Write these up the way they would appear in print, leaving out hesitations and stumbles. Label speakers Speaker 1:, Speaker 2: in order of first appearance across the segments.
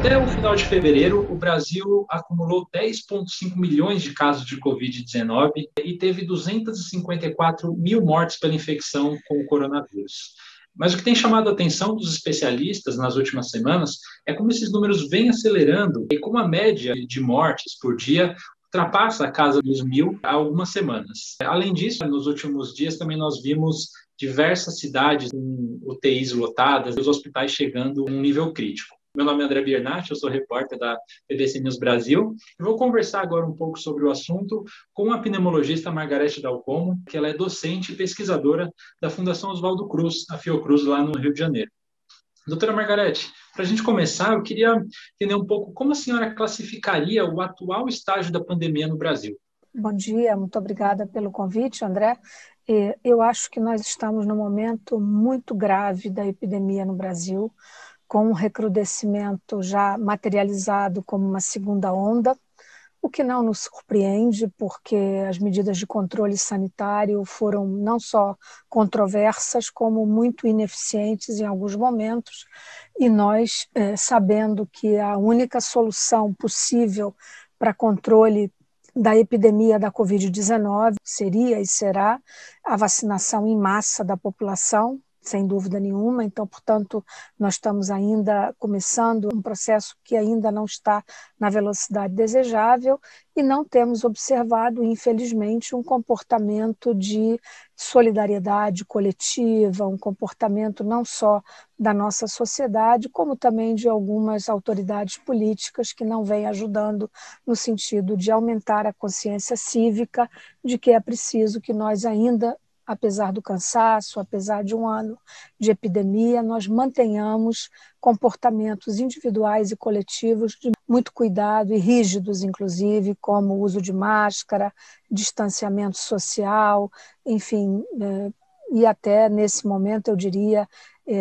Speaker 1: Até o final de fevereiro, o Brasil acumulou 10,5 milhões de casos de Covid-19 e teve 254 mil mortes pela infecção com o coronavírus. Mas o que tem chamado a atenção dos especialistas nas últimas semanas é como esses números vêm acelerando e como a média de mortes por dia ultrapassa a casa dos 1.000 há algumas semanas. Além disso, nos últimos dias também nós vimos diversas cidades com UTIs lotadas e os hospitais chegando a um nível crítico. Meu nome é André Biernat, eu sou repórter da BBC News Brasil. Eu vou conversar agora um pouco sobre o assunto com a pneumologista Margarete Dal Como, que ela é docente e pesquisadora da Fundação Oswaldo Cruz, a Fiocruz, lá no Rio de Janeiro. Doutora Margarete, para a gente começar, eu queria entender um pouco como a senhora classificaria o atual estágio da pandemia no Brasil.
Speaker 2: Bom dia, muito obrigada pelo convite, André. Eu acho que nós estamos num momento muito grave da epidemia no Brasil, com um recrudescimento já materializado como uma segunda onda, o que não nos surpreende, porque as medidas de controle sanitário foram não só controversas, como muito ineficientes em alguns momentos, e nós, sabendo que a única solução possível para controle da epidemia da Covid-19 seria e será a vacinação em massa da população, sem dúvida nenhuma. Então, portanto, nós estamos ainda começando um processo que ainda não está na velocidade desejável e não temos observado, infelizmente, um comportamento de solidariedade coletiva, um comportamento não só da nossa sociedade, como também de algumas autoridades políticas que não vêm ajudando no sentido de aumentar a consciência cívica de que é preciso que nós ainda, apesar do cansaço, apesar de um ano de epidemia, nós mantenhamos comportamentos individuais e coletivos de muito cuidado e rígidos, inclusive, como o uso de máscara, distanciamento social, enfim, e até nesse momento eu diria,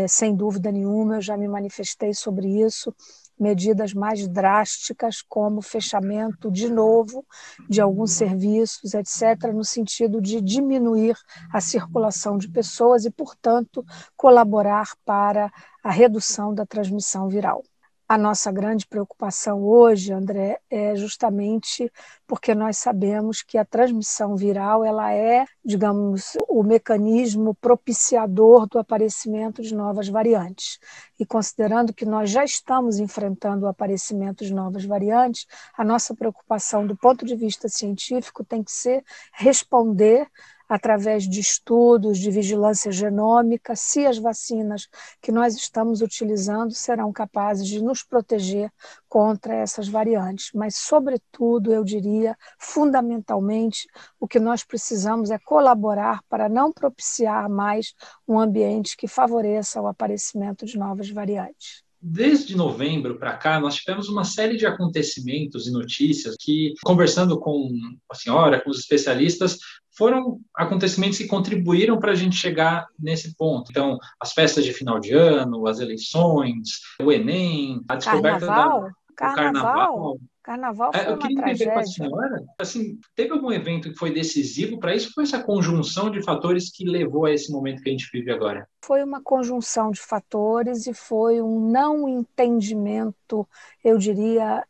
Speaker 2: sem dúvida nenhuma, eu já me manifestei sobre isso, medidas mais drásticas, como fechamento de novo de alguns serviços, etc., no sentido de diminuir a circulação de pessoas e, portanto, colaborar para a redução da transmissão viral. A nossa grande preocupação hoje, André, é justamente porque nós sabemos que a transmissão viral ela é, digamos, o mecanismo propiciador do aparecimento de novas variantes. E considerando que nós já estamos enfrentando o aparecimento de novas variantes, a nossa preocupação do ponto de vista científico tem que ser responder através de estudos de vigilância genômica, se as vacinas que nós estamos utilizando serão capazes de nos proteger contra essas variantes. Mas, sobretudo, eu diria, fundamentalmente, o que nós precisamos é colaborar para não propiciar mais um ambiente que favoreça o aparecimento de novas variantes.
Speaker 1: Desde novembro para cá, nós tivemos uma série de acontecimentos e notícias que, conversando com a senhora, com os especialistas, foram acontecimentos que contribuíram para a gente chegar nesse ponto. Então, as festas de final de ano, as eleições, o Enem, a descoberta do carnaval.
Speaker 2: Carnaval foi
Speaker 1: Eu
Speaker 2: uma
Speaker 1: queria entender com a
Speaker 2: tragédia.
Speaker 1: senhora, assim, teve algum evento que foi decisivo para isso? Ou foi essa conjunção de fatores que levou a esse momento que a gente vive agora?
Speaker 2: Foi uma conjunção de fatores e foi um não entendimento, eu diria,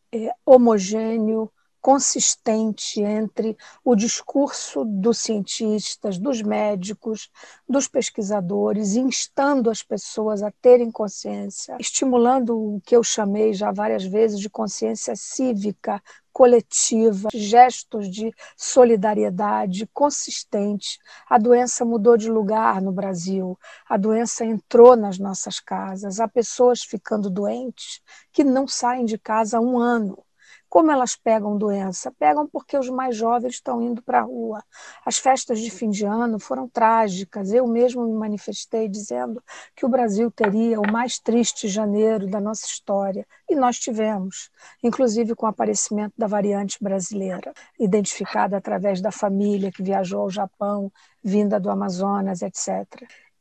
Speaker 2: homogêneo, consistente entre o discurso dos cientistas, dos médicos, dos pesquisadores, instando as pessoas a terem consciência, estimulando o que eu chamei já várias vezes de consciência cívica, coletiva, gestos de solidariedade consistente. A doença mudou de lugar no Brasil, a doença entrou nas nossas casas, há pessoas ficando doentes que não saem de casa há um ano. Como elas pegam doença? Pegam porque os mais jovens estão indo para a rua. As festas de fim de ano foram trágicas. Eu mesmo me manifestei dizendo que o Brasil teria o mais triste janeiro da nossa história. E nós tivemos, inclusive com o aparecimento da variante brasileira, identificada através da família que viajou ao Japão, vinda do Amazonas, etc.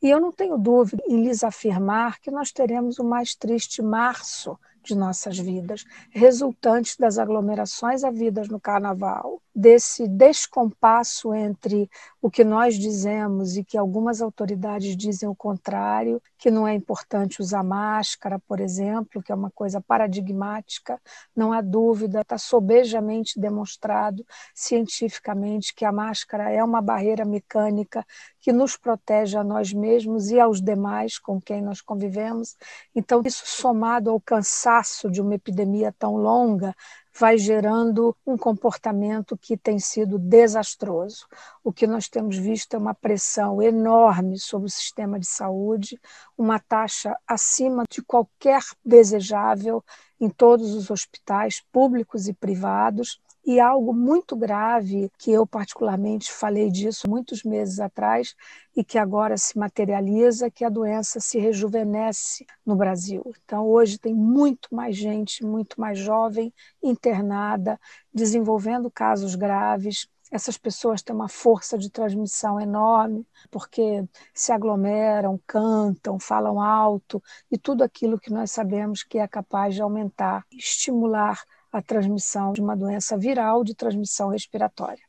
Speaker 2: E eu não tenho dúvida em lhes afirmar que nós teremos o mais triste março de nossas vidas, resultantes das aglomerações havidas no carnaval, desse descompasso entre o que nós dizemos e que algumas autoridades dizem o contrário, que não é importante usar máscara, por exemplo, que é uma coisa paradigmática, não há dúvida, está sobejamente demonstrado cientificamente que a máscara é uma barreira mecânica que nos protege a nós mesmos e aos demais com quem nós convivemos. Então, isso somado ao cansaço de uma epidemia tão longa, vai gerando um comportamento que tem sido desastroso. O que nós temos visto é uma pressão enorme sobre o sistema de saúde, uma taxa acima de qualquer desejável em todos os hospitais públicos e privados, e algo muito grave, que eu particularmente falei disso muitos meses atrás e que agora se materializa, que a doença se rejuvenesce no Brasil. Então, hoje tem muito mais gente, muito mais jovem internada, desenvolvendo casos graves. Essas pessoas têm uma força de transmissão enorme, porque se aglomeram, cantam, falam alto, e tudo aquilo que nós sabemos que é capaz de aumentar, estimular a transmissão de uma doença viral de transmissão respiratória.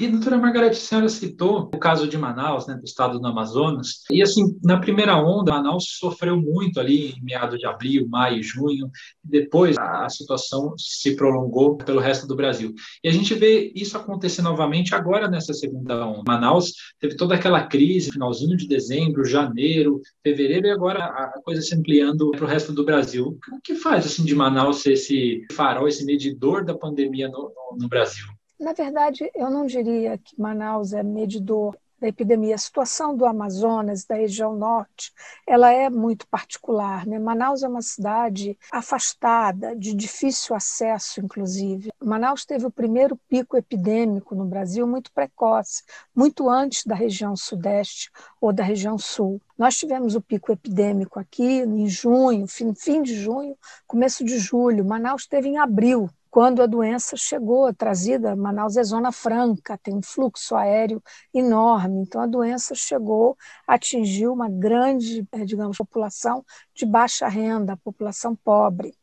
Speaker 1: Doutora Margarete, a senhora citou o caso de Manaus, né, do estado do Amazonas, e assim, na primeira onda, Manaus sofreu muito ali em meados de abril, maio, junho, e depois a situação se prolongou pelo resto do Brasil. E a gente vê isso acontecer novamente agora nessa segunda onda. Manaus teve toda aquela crise, finalzinho de dezembro, janeiro, fevereiro, e agora a coisa se ampliando para o resto do Brasil. O que faz assim de Manaus ser esse farol, esse medidor da pandemia no Brasil?
Speaker 2: Na verdade, eu não diria que Manaus é medidor da epidemia. A situação do Amazonas, da região norte, ela é muito particular, né? Manaus é uma cidade afastada, de difícil acesso, inclusive. Manaus teve o primeiro pico epidêmico no Brasil muito precoce, muito antes da região sudeste ou da região sul. Nós tivemos o pico epidêmico aqui em junho, fim de junho, começo de julho. Manaus teve em abril, quando a doença chegou, trazida. Manaus é zona franca, tem um fluxo aéreo enorme, então a doença chegou, atingiu uma grande, digamos, população de baixa renda, a população pobre.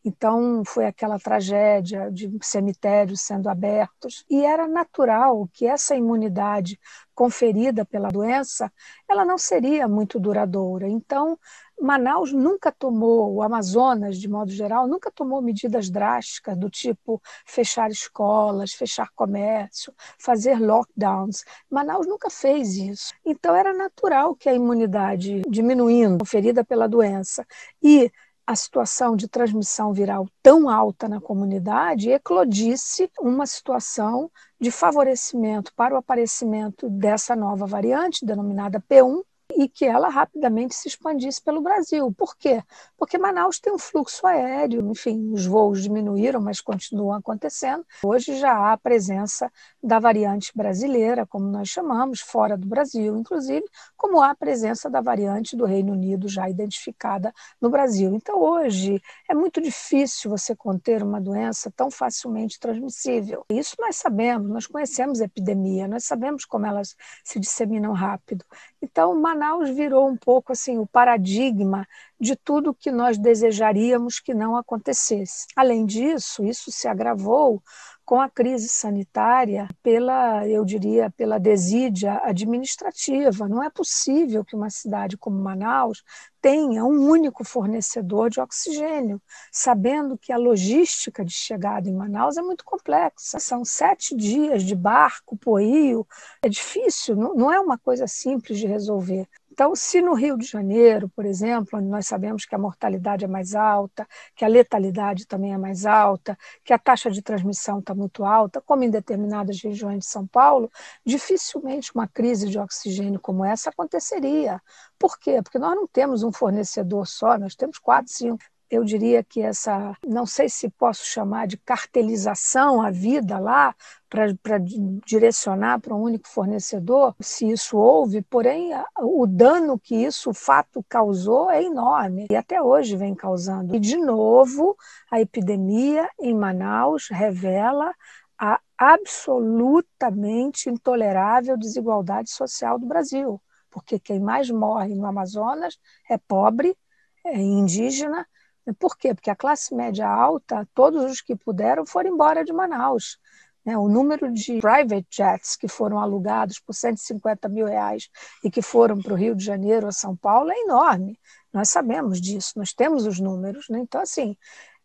Speaker 2: Então, foi aquela tragédia de cemitérios sendo abertos, e era natural que essa imunidade conferida pela doença, ela não seria muito duradoura. Então, Manaus nunca tomou, o Amazonas, de modo geral, nunca tomou medidas drásticas do tipo fechar escolas, fechar comércio, fazer lockdowns. Manaus nunca fez isso. Então, era natural que a imunidade diminuindo, conferida pela doença, e a situação de transmissão viral tão alta na comunidade, eclodisse uma situação de favorecimento para o aparecimento dessa nova variante, denominada P1, e que ela rapidamente se expandisse pelo Brasil. Por quê? Porque Manaus tem um fluxo aéreo, enfim, os voos diminuíram, mas continuam acontecendo. Hoje já há a presença da variante brasileira, como nós chamamos, fora do Brasil, inclusive, como há a presença da variante do Reino Unido já identificada no Brasil. Então, hoje, é muito difícil você conter uma doença tão facilmente transmissível. Isso nós sabemos, nós conhecemos a epidemia, nós sabemos como elas se disseminam rápido. Então, Manaus virou um pouco assim o paradigma de tudo que nós desejaríamos que não acontecesse. Além disso, isso se agravou com a crise sanitária eu diria, pela desídia administrativa. Não é possível que uma cidade como Manaus tenha um único fornecedor de oxigênio, sabendo que a logística de chegada em Manaus é muito complexa. São 7 dias de barco, poio, é difícil, não é uma coisa simples de resolver. Então, se no Rio de Janeiro, por exemplo, onde nós sabemos que a mortalidade é mais alta, que a letalidade também é mais alta, que a taxa de transmissão está muito alta, como em determinadas regiões de São Paulo, dificilmente uma crise de oxigênio como essa aconteceria. Por quê? Porque nós não temos um fornecedor só, nós temos 4, 5. Eu diria que essa, não sei se posso chamar de cartelização à vida lá, para direcionar para um único fornecedor, se isso houve, porém o dano que isso, o fato, causou é enorme e até hoje vem causando. E, de novo, a epidemia em Manaus revela a absolutamente intolerável desigualdade social do Brasil, porque quem mais morre no Amazonas é pobre, é indígena, Por quê? Porque a classe média alta, todos os que puderam foram embora de Manaus. O número de private jets que foram alugados por R$ 150 mil e que foram para o Rio de Janeiro ou São Paulo é enorme. Nós sabemos disso, nós temos os números, né? Então, assim,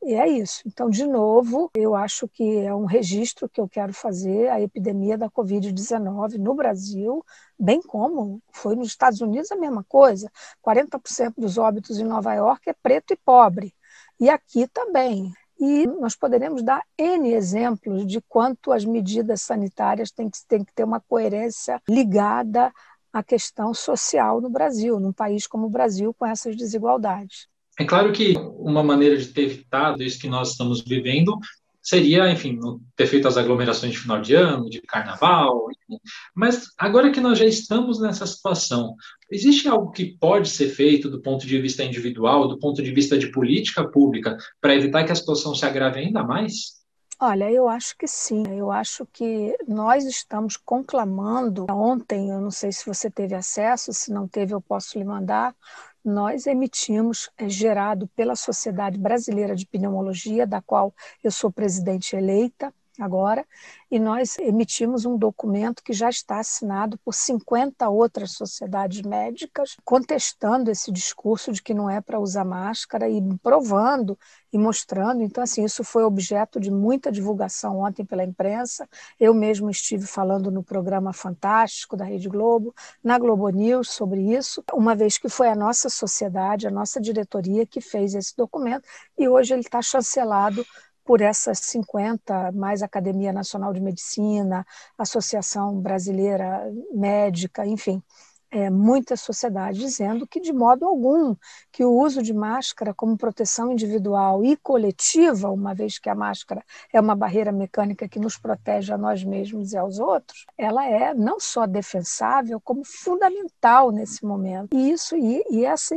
Speaker 2: é isso. Então, de novo, eu acho que é um registro que eu quero fazer, a epidemia da Covid-19 no Brasil, bem como foi nos Estados Unidos a mesma coisa. 40% dos óbitos em Nova York é preto e pobre. E aqui também. E nós poderemos dar N exemplos de quanto as medidas sanitárias têm que ter uma coerência ligada à questão social no Brasil, num país como o Brasil, com essas desigualdades.
Speaker 1: É claro que uma maneira de ter evitado isso que nós estamos vivendo seria, enfim, não ter feito as aglomerações de final de ano, de carnaval, enfim. Mas agora que nós já estamos nessa situação, existe algo que pode ser feito do ponto de vista individual, do ponto de vista de política pública, para evitar que a situação se agrave ainda mais?
Speaker 2: Olha, eu acho que sim. Eu acho que nós estamos conclamando. Ontem, eu não sei se você teve acesso, se não teve, eu posso lhe mandar. Nós emitimos, gerado pela Sociedade Brasileira de Pneumologia, da qual eu sou presidente eleita agora, e nós emitimos um documento que já está assinado por 50 outras sociedades médicas, contestando esse discurso de que não é para usar máscara e provando e mostrando. Então, assim, isso foi objeto de muita divulgação ontem pela imprensa. Eu mesmo estive falando no programa Fantástico da Rede Globo, na Globo News, sobre isso, uma vez que foi a nossa sociedade, a nossa diretoria que fez esse documento, e hoje ele está chancelado por essas 50, mais Academia Nacional de Medicina, Associação Brasileira Médica, enfim, muita sociedade dizendo que, de modo algum, que o uso de máscara como proteção individual e coletiva, uma vez que a máscara é uma barreira mecânica que nos protege a nós mesmos e aos outros, ela é não só defensável, como fundamental nesse momento. E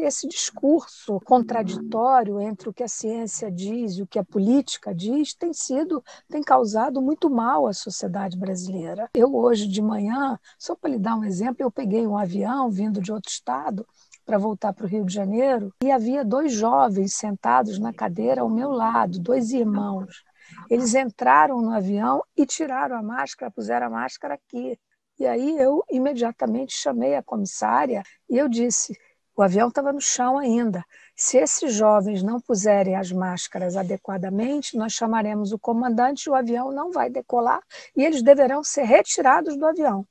Speaker 2: esse discurso contraditório entre o que a ciência diz e o que a política diz tem causado muito mal à sociedade brasileira. Eu hoje de manhã, só para lhe dar um exemplo, eu peguei um avião vindo de outro estado para voltar para o Rio de Janeiro e havia 2 jovens sentados na cadeira ao meu lado, 2 irmãos. Eles entraram no avião e tiraram a máscara, puseram a máscara aqui. E aí eu imediatamente chamei a comissária e eu disse, o avião estava no chão ainda, se esses jovens não puserem as máscaras adequadamente, nós chamaremos o comandante e o avião não vai decolar e eles deverão ser retirados do avião.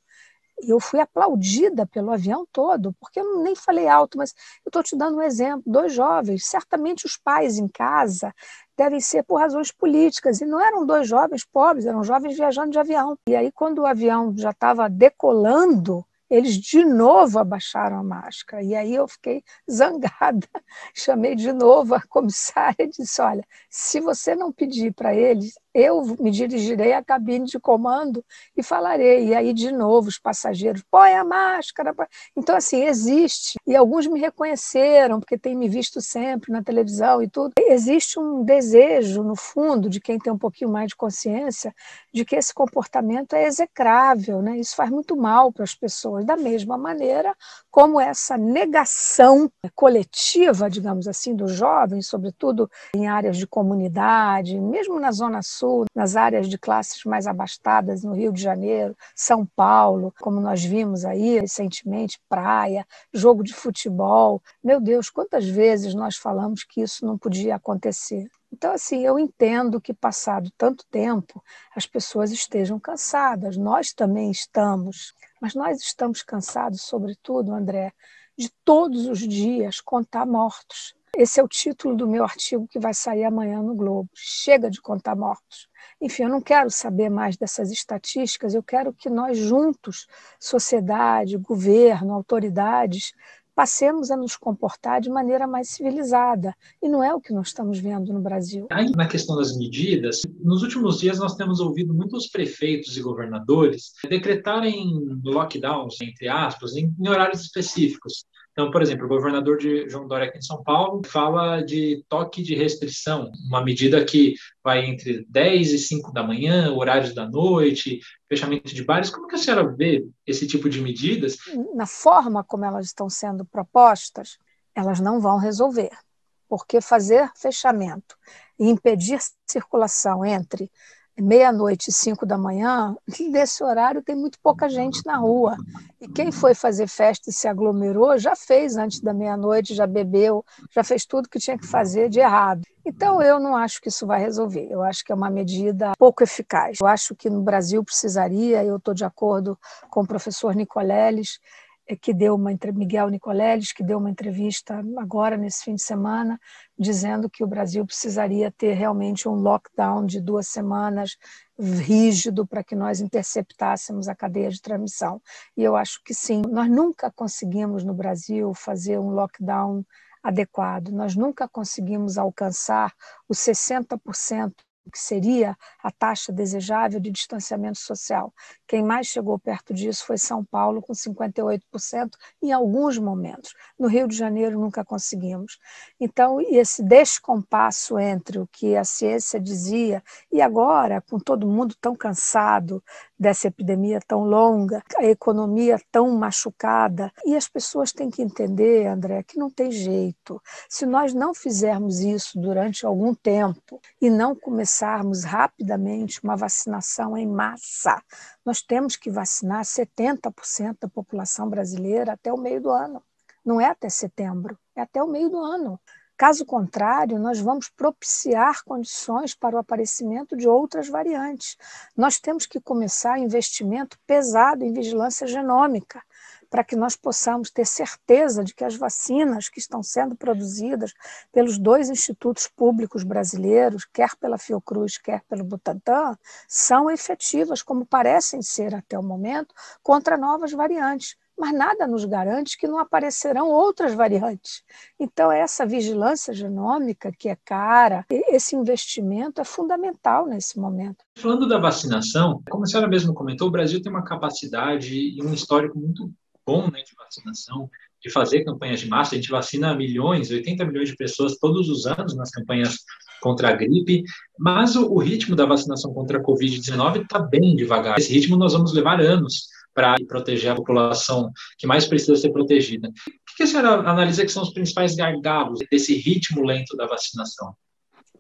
Speaker 2: E eu fui aplaudida pelo avião todo, porque eu nem falei alto, mas eu estou te dando um exemplo, 2 jovens, certamente os pais em casa devem ser por razões políticas, e não eram 2 jovens pobres, eram jovens viajando de avião. E aí, quando o avião já estava decolando, eles de novo abaixaram a máscara, e aí eu fiquei zangada, chamei de novo a comissária e disse, olha, se você não pedir para eles, eu me dirigirei à cabine de comando e falarei. E aí, de novo, os passageiros, põe a máscara. Então, assim, existe. E alguns me reconheceram, porque têm me visto sempre na televisão e tudo. Existe um desejo, no fundo, de quem tem um pouquinho mais de consciência, de que esse comportamento é execrável, né? Isso faz muito mal para as pessoas. Da mesma maneira como essa negação coletiva, digamos assim, dos jovens, sobretudo em áreas de comunidade, mesmo na Zona Sul, nas áreas de classes mais abastadas, no Rio de Janeiro, São Paulo, como nós vimos aí recentemente, praia, jogo de futebol. Meu Deus, quantas vezes nós falamos que isso não podia acontecer? Então, assim, eu entendo que, passado tanto tempo, as pessoas estejam cansadas. Nós também estamos. Mas nós estamos cansados, sobretudo, André, de todos os dias contar mortos. Esse é o título do meu artigo que vai sair amanhã no Globo. Chega de contar mortos. Enfim, eu não quero saber mais dessas estatísticas, eu quero que nós juntos, sociedade, governo, autoridades, passemos a nos comportar de maneira mais civilizada. E não é o que nós estamos vendo no Brasil.
Speaker 1: Ainda na questão das medidas, nos últimos dias nós temos ouvido muitos prefeitos e governadores decretarem lockdowns, entre aspas, em horários específicos. Então, por exemplo, o governador de João Dória aqui em São Paulo fala de toque de restrição, uma medida que vai entre 10 e 5 da manhã, horários da noite, fechamento de bares. Como que a senhora vê esse tipo de medidas?
Speaker 2: Na forma como elas estão sendo propostas, elas não vão resolver. porque fazer fechamento e impedir circulação entre meia-noite e 5 da manhã, nesse horário tem muito pouca gente na rua. E quem foi fazer festa e se aglomerou já fez antes da meia-noite, já bebeu, já fez tudo que tinha que fazer de errado. Então, eu não acho que isso vai resolver. Eu acho que é uma medida pouco eficaz. Eu acho que no Brasil precisaria, eu estou de acordo com o professor Nicoleles, Miguel Nicoleles, que deu uma entrevista agora, nesse fim de semana, dizendo que o Brasil precisaria ter realmente um lockdown de 2 semanas rígido para que nós interceptássemos a cadeia de transmissão. E eu acho que sim. Nós nunca conseguimos no Brasil fazer um lockdown adequado. Nós nunca conseguimos alcançar os 60% que seria a taxa desejável de distanciamento social. Quem mais chegou perto disso foi São Paulo, com 58% em alguns momentos. No Rio de Janeiro nunca conseguimos. Então, esse descompasso entre o que a ciência dizia e agora, com todo mundo tão cansado dessa epidemia tão longa, a economia tão machucada, e as pessoas têm que entender, André, que não tem jeito. Se nós não fizermos isso durante algum tempo e não começarmos rapidamente uma vacinação em massa, nós temos que vacinar 70% da população brasileira até o meio do ano. Não é até setembro, é até o meio do ano. Caso contrário, nós vamos propiciar condições para o aparecimento de outras variantes. Nós temos que começar investimento pesado em vigilância genômica, para que nós possamos ter certeza de que as vacinas que estão sendo produzidas pelos 2 institutos públicos brasileiros, quer pela Fiocruz, quer pelo Butantan, são efetivas, como parecem ser até o momento, contra novas variantes. Mas nada nos garante que não aparecerão outras variantes. Então, essa vigilância genômica, que é cara, esse investimento é fundamental nesse momento.
Speaker 1: Falando da vacinação, como a senhora mesmo comentou, o Brasil tem uma capacidade e um histórico muito bom, né, de vacinação, de fazer campanhas de massa. A gente vacina milhões, 80 milhões de pessoas todos os anos nas campanhas contra a gripe, mas o ritmo da vacinação contra a Covid-19 está bem devagar. Esse ritmo nós vamos levar anos para proteger a população que mais precisa ser protegida. O que a senhora analisa que são os principais gargalos desse ritmo lento da vacinação?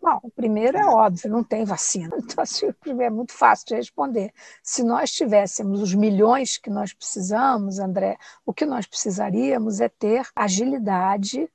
Speaker 2: Bom, o primeiro é óbvio, não tem vacina. Então, assim, é muito fácil de responder. Se nós tivéssemos os milhões que nós precisamos, André, o que nós precisaríamos é ter agilidade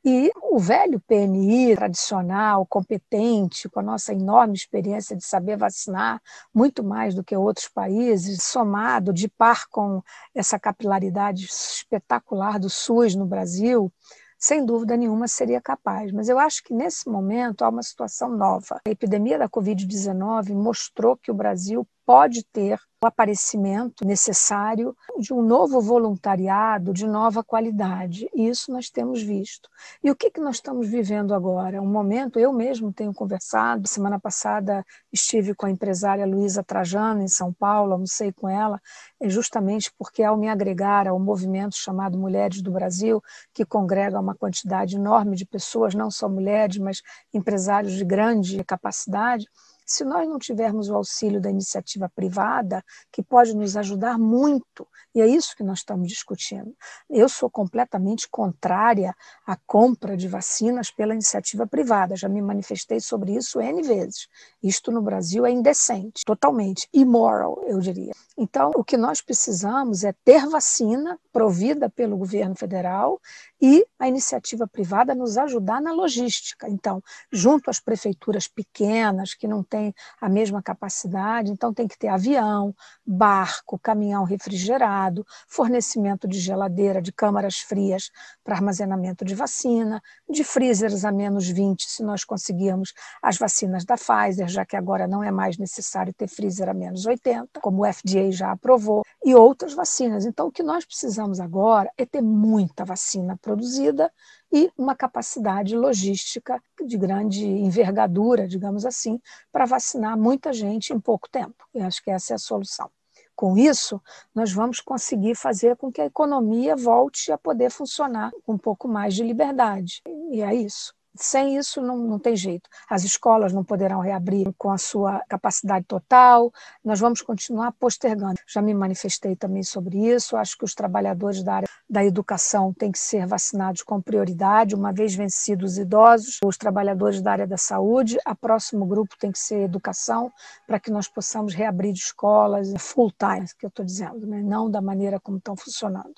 Speaker 2: e o velho PNI tradicional, competente, com a nossa enorme experiência de saber vacinar, muito mais do que outros países, somado de par com essa capilaridade espetacular do SUS no Brasil, sem dúvida nenhuma seria capaz. Mas eu acho que nesse momento há uma situação nova. A epidemia da Covid-19 mostrou que o Brasil pode ter o aparecimento necessário de um novo voluntariado de nova qualidade. E isso nós temos visto. E o que nós estamos vivendo agora? Um momento, eu mesmo tenho conversado, semana passada estive com a empresária Luísa Trajano em São Paulo, almocei com ela, justamente porque ao me agregar ao movimento chamado Mulheres do Brasil, que congrega uma quantidade enorme de pessoas, não só mulheres, mas empresários de grande capacidade, se nós não tivermos o auxílio da iniciativa privada, que pode nos ajudar muito, e é isso que nós estamos discutindo. Eu sou completamente contrária à compra de vacinas pela iniciativa privada, já me manifestei sobre isso N vezes. Isto no Brasil é indecente, totalmente, immoral, eu diria. Então, o que nós precisamos é ter vacina provida pelo governo federal e a iniciativa privada nos ajudar na logística. Então, junto às prefeituras pequenas, que não têm a mesma capacidade, então tem que ter avião, barco, caminhão refrigerado, fornecimento de geladeira, de câmaras frias para armazenamento de vacina, de freezers a menos 20, se nós conseguirmos as vacinas da Pfizer, já que agora não é mais necessário ter freezer a menos 80, como o FDA já aprovou, e outras vacinas. Então, o que nós precisamos agora é ter muita vacina produzida e uma capacidade logística de grande envergadura, digamos assim, para vacinar muita gente em pouco tempo. Eu acho que essa é a solução. Com isso, nós vamos conseguir fazer com que a economia volte a poder funcionar com um pouco mais de liberdade. E é isso. Sem isso, não tem jeito. As escolas não poderão reabrir com a sua capacidade total, nós vamos continuar postergando. Já me manifestei também sobre isso, acho que os trabalhadores da área da educação têm que ser vacinados com prioridade, uma vez vencidos os idosos, os trabalhadores da área da saúde, o próximo grupo tem que ser educação, para que nós possamos reabrir escolas full time, que eu estou dizendo, né? Não da maneira como estão funcionando.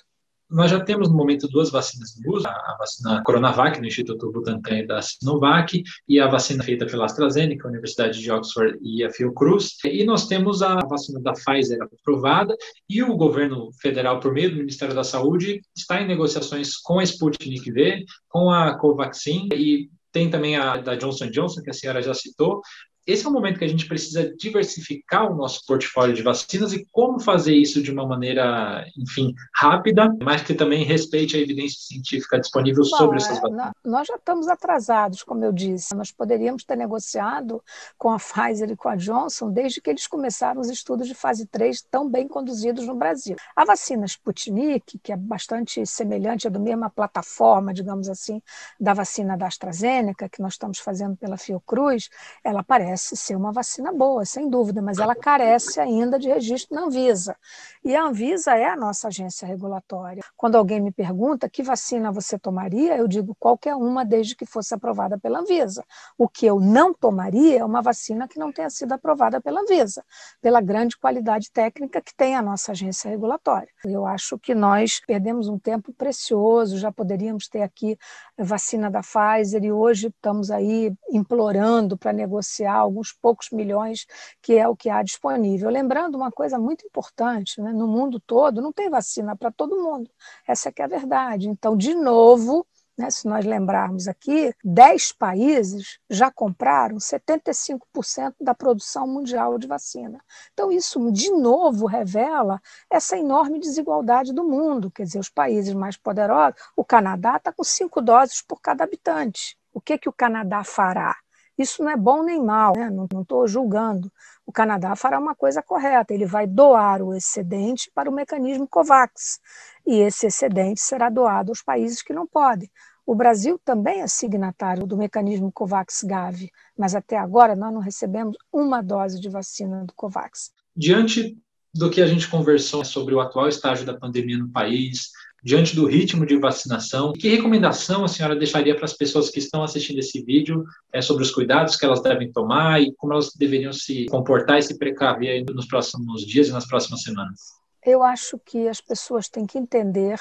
Speaker 1: Nós já temos, no momento, 2 vacinas em uso, a vacina Coronavac, no Instituto Butantan e da Sinovac, e a vacina feita pela AstraZeneca, a Universidade de Oxford e a Fiocruz. E nós temos a vacina da Pfizer aprovada, e o governo federal, por meio do Ministério da Saúde, está em negociações com a Sputnik V, com a Covaxin, e tem também a da Johnson & Johnson, que a senhora já citou. Esse é um momento que a gente precisa diversificar o nosso portfólio de vacinas e como fazer isso de uma maneira, enfim, rápida, mas que também respeite a evidência científica disponível sobre essas vacinas.
Speaker 2: Nós já estamos atrasados, como eu disse. Nós poderíamos ter negociado com a Pfizer e com a Johnson desde que eles começaram os estudos de fase 3 tão bem conduzidos no Brasil. A vacina Sputnik, que é bastante semelhante, é da mesma plataforma, digamos assim, da vacina da AstraZeneca, que nós estamos fazendo pela Fiocruz, ela parece ser uma vacina boa, sem dúvida, mas ela carece ainda de registro na Anvisa. E a Anvisa é a nossa agência regulatória. Quando alguém me pergunta que vacina você tomaria, eu digo qualquer uma, desde que fosse aprovada pela Anvisa. O que eu não tomaria é uma vacina que não tenha sido aprovada pela Anvisa, pela grande qualidade técnica que tem a nossa agência regulatória. Eu acho que nós perdemos um tempo precioso, já poderíamos ter aqui vacina da Pfizer e hoje estamos aí implorando para negociar alguns poucos milhões, que é o que há disponível. Lembrando uma coisa muito importante, né? No mundo todo não tem vacina para todo mundo. Essa é que é a verdade. Então, de novo, né, se nós lembrarmos aqui, 10 países já compraram 75% da produção mundial de vacina. Então, isso, de novo, revela essa enorme desigualdade do mundo. Quer dizer, os países mais poderosos, o Canadá está com 5 doses por cada habitante. O que o Canadá fará? Isso não é bom nem mal, né? Não estou julgando. O Canadá fará uma coisa correta, ele vai doar o excedente para o mecanismo COVAX, e esse excedente será doado aos países que não podem. O Brasil também é signatário do mecanismo COVAX-Gavi, mas até agora nós não recebemos uma dose de vacina do COVAX.
Speaker 1: Diante do que a gente conversou sobre o atual estágio da pandemia no país, diante do ritmo de vacinação, que recomendação a senhora deixaria para as pessoas que estão assistindo esse vídeo sobre os cuidados que elas devem tomar e como elas deveriam se comportar e se precaver nos próximos dias e nas próximas semanas?
Speaker 2: Eu acho que as pessoas têm que entender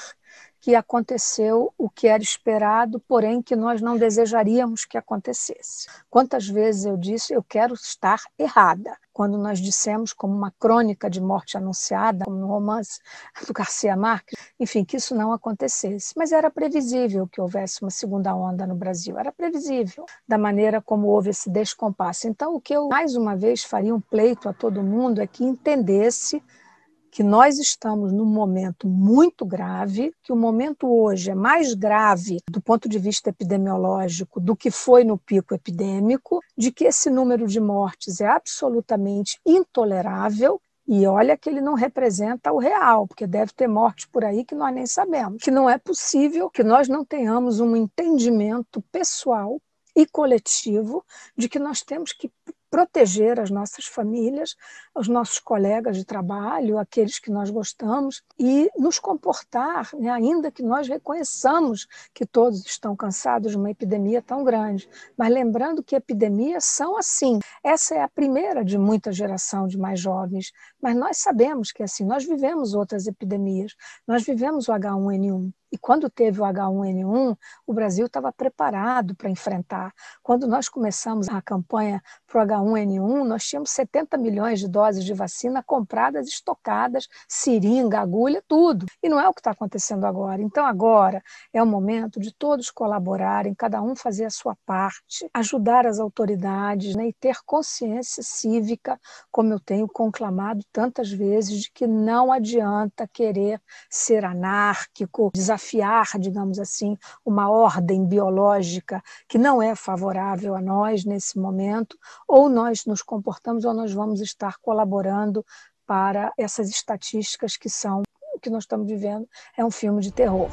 Speaker 2: que aconteceu o que era esperado, porém que nós não desejaríamos que acontecesse. Quantas vezes eu disse, eu quero estar errada, quando nós dissemos, como uma crônica de morte anunciada, como no romance do Garcia Marques, enfim, que isso não acontecesse. Mas era previsível que houvesse uma segunda onda no Brasil, era previsível, da maneira como houve esse descompasso. Então, o que eu, mais uma vez, faria um pleito a todo mundo é que entendesse que nós estamos num momento muito grave, que o momento hoje é mais grave do ponto de vista epidemiológico do que foi no pico epidêmico, de que esse número de mortes é absolutamente intolerável. E olha que ele não representa o real, porque deve ter morte por aí que nós nem sabemos. Que não é possível que nós não tenhamos um entendimento pessoal e coletivo de que nós temos que proteger as nossas famílias, os nossos colegas de trabalho, aqueles que nós gostamos, e nos comportar, né, ainda que nós reconheçamos que todos estão cansados de uma epidemia tão grande. Mas lembrando que epidemias são assim. Essa é a primeira de muita geração de mais jovens, mas nós sabemos que assim, nós vivemos outras epidemias. Nós vivemos o H1N1. E quando teve o H1N1, o Brasil estava preparado para enfrentar. Quando nós começamos a campanha para o H1N1, nós tínhamos 70 milhões de doses de vacina compradas, estocadas, seringa, agulha, tudo. E não é o que está acontecendo agora. Então, agora é o momento de todos colaborarem, cada um fazer a sua parte, ajudar as autoridades, né, e ter consciência cívica, como eu tenho conclamado tantas vezes, de que não adianta querer ser anárquico, desafiar, digamos assim, uma ordem biológica que não é favorável a nós nesse momento, ou nós nos comportamos ou nós vamos estar colaborando para essas estatísticas que são o que nós estamos vivendo, é um filme de terror.